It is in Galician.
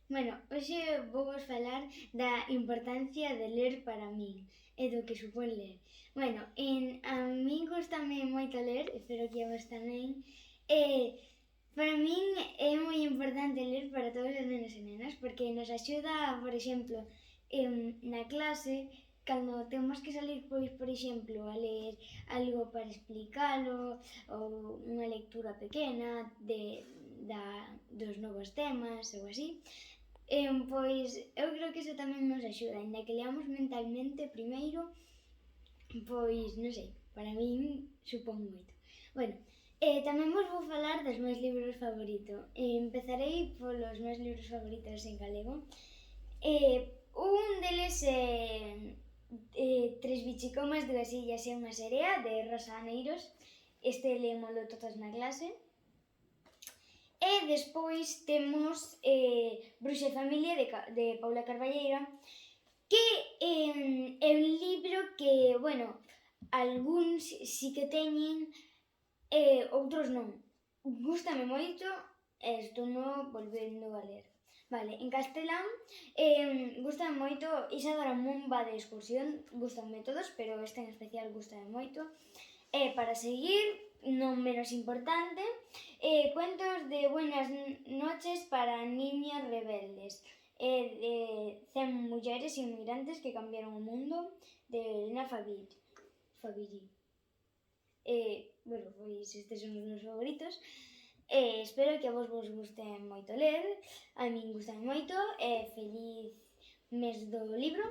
Bueno, hoxe vou vos falar da importancia de ler para min e do que supón ler. Bueno, a min gustame moito ler, espero que a vos tamén, e para min é moi importante ler para todos os nenos e nenas porque nos axuda, por exemplo, na clase, cando temos que salir, pois, por exemplo, a ler algo para explicalo ou unha lectura pequena dos novos temas ou así. Pois eu creo que iso tamén nos axuda, aínda que leamos mentalmente primeiro, pois non sei, para min supón moito. Bueno, tamén vos vou falar dos meus libros favoritos. Empezarei polos meus libros favoritos en galego. Un deles é Tres bichicomas, dúas illas e unha serea, de Rosa Aneiros. Este lémolo todos na clase. E despois temos Bruxa e familia, de Paula Carballeira, que é un libro que, bueno, algúns si que teñen, outros non. Gústame moito e estou volvendo a ler. Vale, en castelán, gústame moito Isadora Mun va de excursión, gústanme todos, pero este en especial gústame moito. Para seguir, non menos importante, Cuentos de buenas noches para niñas rebeldes, de 100 mulleres inmigrantes que cambiaron o mundo, de Elena Favilli. Bueno, pois estes son os meus favoritos. Espero que a vos guste moito ler, a min gusta moito, feliz mes do libro.